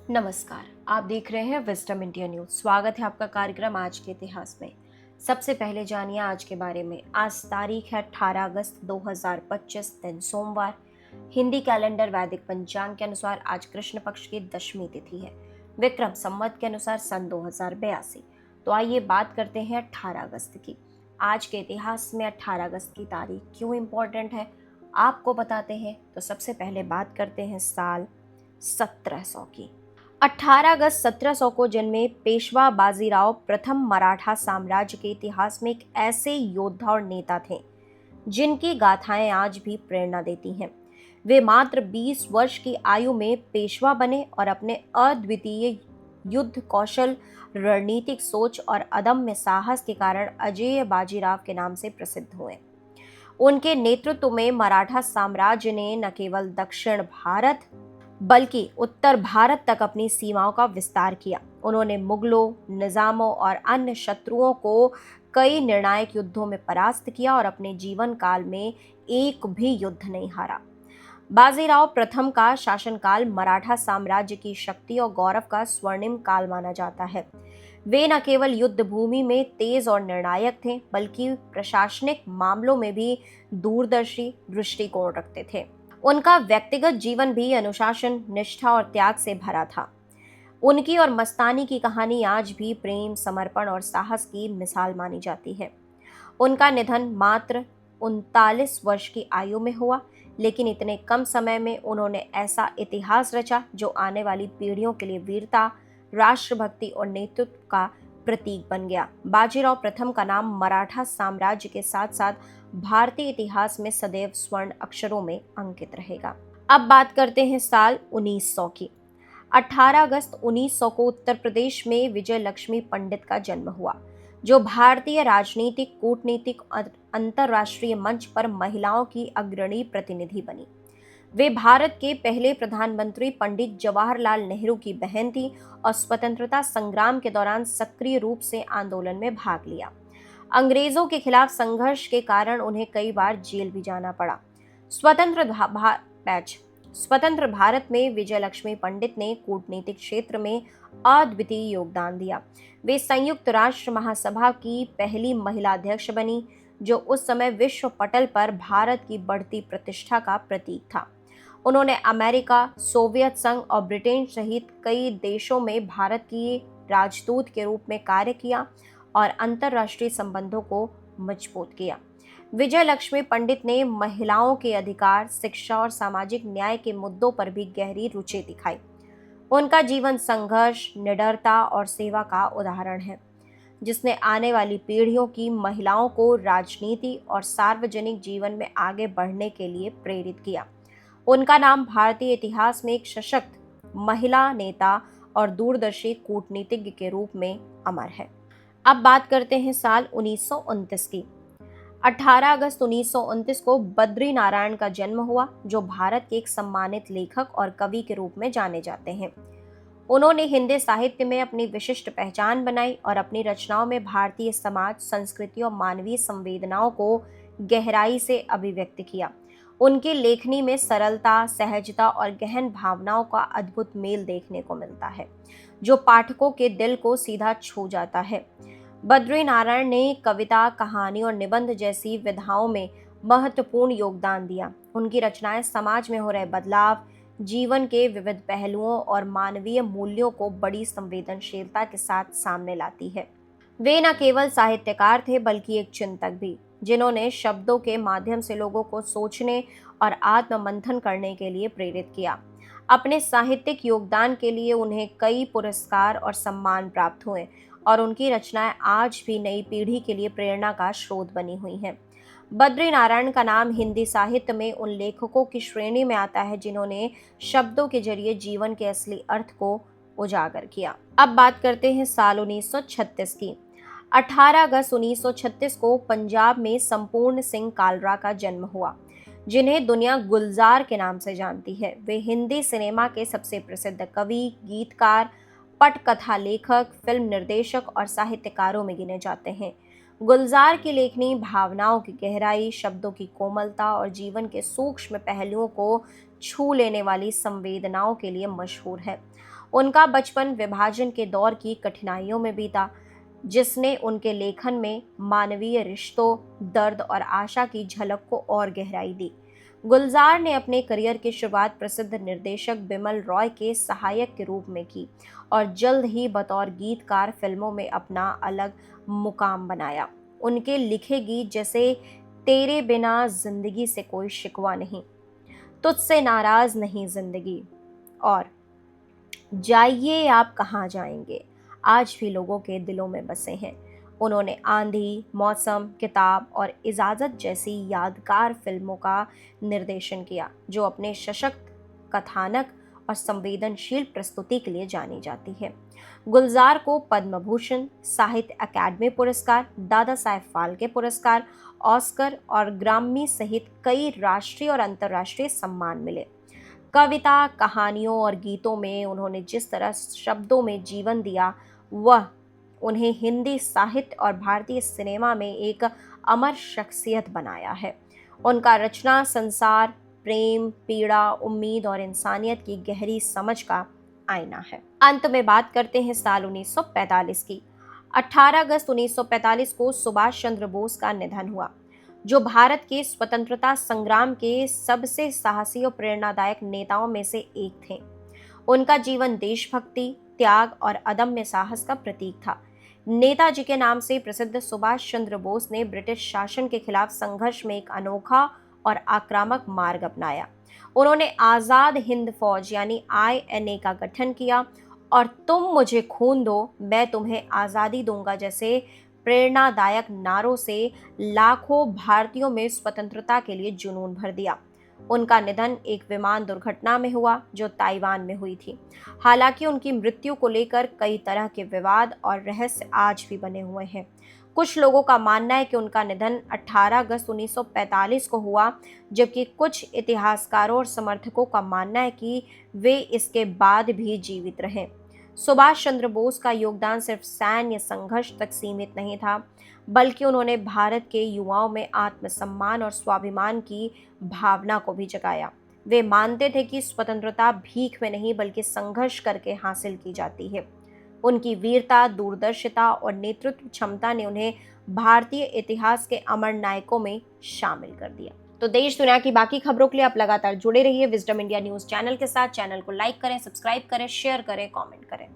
नमस्कार। आप देख रहे हैं विजडम इंडिया न्यूज। स्वागत है आपका कार्यक्रम आज के इतिहास में। सबसे पहले जानिए आज के बारे में। आज तारीख है 18 अगस्त 2025, दिन सोमवार। हिंदी कैलेंडर वैदिक पंचांग के अनुसार आज कृष्ण पक्ष की दशमी तिथि है। विक्रम संवत के अनुसार सन 2082। तो आइए बात करते हैं 18 अगस्त की। आज के इतिहास में 18 अगस्त की तारीख क्यों इम्पोर्टेंट है आपको बताते हैं। तो सबसे पहले बात करते हैं साल 1700 की। 18 अगस्त 1700 को जन्मे पेशवा बाजीराव प्रथम मराठा साम्राज्य के इतिहास में एक ऐसे योद्धा और नेता थे जिनकी गाथाएं आज भी प्रेरणा देती हैं। वे मात्र 20 वर्ष की आयु में पेशवा बने और अपने अद्वितीय युद्ध कौशल, रणनीतिक सोच और अदम्य साहस के कारण अजेय बाजीराव के नाम से प्रसिद्ध हुए। उनके नेतृत्व में मराठा साम्राज्य ने न केवल दक्षिण भारत बल्कि उत्तर भारत तक अपनी सीमाओं का विस्तार किया। उन्होंने मुगलों, निजामों और अन्य शत्रुओं को कई निर्णायक युद्धों में परास्त किया और अपने जीवन काल में एक भी युद्ध नहीं हारा। बाजीराव प्रथम का शासनकाल मराठा साम्राज्य की शक्ति और गौरव का स्वर्णिम काल माना जाता है। वे न केवल युद्ध भूमि में तेज और निर्णायक थे, बल्कि प्रशासनिक मामलों में भी दूरदर्शी दृष्टिकोण रखते थे। उनका व्यक्तिगत जीवन भी अनुशासन, निष्ठा और त्याग से भरा था। उनकी और मस्तानी की कहानी आज भी प्रेम, समर्पण और साहस की मिसाल मानी जाती है। उनका निधन मात्र 39 वर्ष की आयु में हुआ, लेकिन इतने कम समय में उन्होंने ऐसा इतिहास रचा जो आने वाली पीढ़ियों के लिए वीरता, राष्ट्रभक्ति और नेतृत्व का प्रतीक बन गया। बाजीराव प्रथम का नाम मराठा साम्राज्य के साथ साथ भारतीय इतिहास में सदैव स्वर्ण अक्षरों में अंकित रहेगा। अब बात करते हैं साल 1900 की। 18 अगस्त 1900 को उत्तर प्रदेश में विजय लक्ष्मी पंडित का जन्म हुआ, जो भारतीय राजनीतिक, कूटनीतिक और अंतर्राष्ट्रीय मंच पर महिलाओं की अग्रणी प्रतिनिधि बनी। वे भारत के पहले प्रधानमंत्री पंडित जवाहरलाल नेहरू की बहन थी और स्वतंत्रता संग्राम के दौरान सक्रिय रूप से आंदोलन में भाग लिया। अंग्रेजों के खिलाफ संघर्ष के कारण उन्हें कई बार जेल भी जाना पड़ा। स्वतंत्र भारत में विजय लक्ष्मी पंडित ने कूटनीतिक क्षेत्र में अद्वितीय योगदान दिया। वे संयुक्त राष्ट्र महासभा की पहली महिला अध्यक्ष बनी, जो उस समय विश्व पटल पर भारत की बढ़ती प्रतिष्ठा का प्रतीक था। उन्होंने अमेरिका, सोवियत संघ और ब्रिटेन सहित कई देशों में भारत की राजदूत के रूप में कार्य किया और अंतर्राष्ट्रीय संबंधों को मजबूत किया। विजय लक्ष्मी पंडित ने महिलाओं के अधिकार, शिक्षा और सामाजिक न्याय के मुद्दों पर भी गहरी रुचि दिखाई। उनका जीवन संघर्ष, निडरता और सेवा का उदाहरण है, जिसने आने वाली पीढ़ियों की महिलाओं को राजनीति और सार्वजनिक जीवन में आगे बढ़ने के लिए प्रेरित किया। उनका नाम भारतीय इतिहास में एक सशक्त महिला नेता और दूरदर्शी कूटनीतिज्ञ के रूप में अमर है। अब बात करते हैं साल 1929 की। 18 अगस्त 1929 को बद्री नारायण का जन्म हुआ, जो भारत के एक सम्मानित लेखक और कवि के रूप में जाने जाते हैं। उन्होंने हिंदी साहित्य में अपनी विशिष्ट पहचान बनाई और अपनी रचनाओं में भारतीय समाज, संस्कृति और मानवीय संवेदनाओं को गहराई से अभिव्यक्त किया। उनकी लेखनी में सरलता, सहजता और गहन भावनाओं का अद्भुत मेल देखने को मिलता है, जो पाठकों के दिल को सीधा छू जाता है। बद्री नारायण ने कविता, कहानी और निबंध जैसी विधाओं में महत्वपूर्ण योगदान दिया। उनकी रचनाएं समाज में हो रहे बदलाव, जीवन के विविध पहलुओं और मानवीय मूल्यों को बड़ी संवेदनशीलता के साथ सामने लाती है। वे न केवल साहित्यकार थे, बल्कि एक चिंतक भी, जिन्होंने शब्दों के माध्यम से लोगों को सोचने और आत्ममंथन करने के लिए प्रेरित किया। अपने साहित्यिक योगदान के लिए उन्हें कई पुरस्कार और सम्मान प्राप्त हुए और उनकी रचनाएं आज भी नई पीढ़ी के लिए प्रेरणा का स्रोत बनी हुई हैं। बद्री नारायण का नाम हिंदी साहित्य में उन लेखकों की श्रेणी में आता है जिन्होंने शब्दों के जरिए जीवन के असली अर्थ को उजागर किया। अब बात करते हैं साल 1936 की। 18 अगस्त 1936 को पंजाब में संपूर्ण सिंह कालरा का जन्म हुआ, जिन्हें दुनिया गुलजार के नाम से जानती है। वे हिंदी सिनेमा के सबसे प्रसिद्ध कवि, गीतकार, पटकथा लेखक, फिल्म निर्देशक और साहित्यकारों में गिने जाते हैं। गुलजार की लेखनी भावनाओं की गहराई, शब्दों की कोमलता और जीवन के सूक्ष्म पहलुओं को छू लेने वाली संवेदनाओं के लिए मशहूर है। उनका बचपन विभाजन के दौर की कठिनाइयों में बीता, जिसने उनके लेखन में मानवीय रिश्तों, दर्द और आशा की झलक को और गहराई दी। गुलजार ने अपने करियर की शुरुआत प्रसिद्ध निर्देशक बिमल रॉय के सहायक के रूप में की और जल्द ही बतौर गीतकार फिल्मों में अपना अलग मुकाम बनाया। उनके लिखे गीत जैसे तेरे बिना जिंदगी से कोई शिकवा नहीं, तुझसे नाराज नहीं जिंदगी और जाइए आप कहाँ जाएंगे आज भी लोगों के दिलों में बसे हैं। उन्होंने आंधी, मौसम, किताब और इजाज़त जैसी यादगार फिल्मों का निर्देशन किया, जो अपने सशक्त कथानक और संवेदनशील प्रस्तुति के लिए जानी जाती है। गुलजार को पद्म भूषण, साहित्य अकादमी पुरस्कार, दादा साहेब फाल्के पुरस्कार, ऑस्कर और ग्रामी सहित कई राष्ट्रीय और अंतर्राष्ट्रीय सम्मान मिले। कविता, कहानियों और गीतों में उन्होंने जिस तरह शब्दों में जीवन दिया, वह उन्हें हिंदी साहित्य और भारतीय सिनेमा में एक अमर शख्सियत बनाया है। उनका रचना संसार प्रेम, पीड़ा, उम्मीद और इंसानियत की गहरी समझ का आईना है। अंत में बात करते हैं साल 1945 की। 18 अगस्त 1945 को सुभाष चंद्र बोस का निधन हुआ, जो भारत के स्वतंत्रता संग्राम के सबसे साहसी और प्रेरणादायक नेताओं में से एक थे। उनका जीवन देशभक्ति, त्याग और अदम्य साहस का प्रतीक था। नेताजी के नाम से प्रसिद्ध सुभाष चंद्र बोस ने ब्रिटिश शासन के खिलाफ संघर्ष में एक अनोखा और आक्रामक मार्ग अपनाया। उन्होंने आजाद हिंद फौज यानी INA का गठन किया और तुम मुझे खून दो, मैं तुम्हें आजादी दूंगा जैसे प्रेरणादायक नारों से लाखों भारतीयों में स्वतंत्रता के लिए जुनून भर दिया। उनका निधन एक विमान दुर्घटना में हुआ जो ताइवान में हुई थी। हालांकि उनकी मृत्यु को लेकर कई तरह के विवाद और रहस्य आज भी बने हुए हैं। कुछ लोगों का मानना है कि उनका निधन 18 अगस्त 1945 को हुआ, जबकि कुछ इतिहासकारों और समर्थकों का मानना है कि वे इसके बाद भी जीवित रहे। सुभाष चंद्र बोस का योगदान सिर्फ सैन्य संघर्ष तक सीमित नहीं था, बल्कि उन्होंने भारत के युवाओं में आत्मसम्मान और स्वाभिमान की भावना को भी जगाया। वे मानते थे कि स्वतंत्रता भीख में नहीं बल्कि संघर्ष करके हासिल की जाती है। उनकी वीरता, दूरदर्शिता और नेतृत्व क्षमता ने उन्हें भारतीय इतिहास के अमर नायकों में शामिल कर दिया। तो देश दुनिया की बाकी खबरों के लिए आप लगातार जुड़े रहिए विजडम इंडिया न्यूज चैनल के साथ। चैनल को लाइक करें, सब्सक्राइब करें, शेयर करें, कमेंट करें।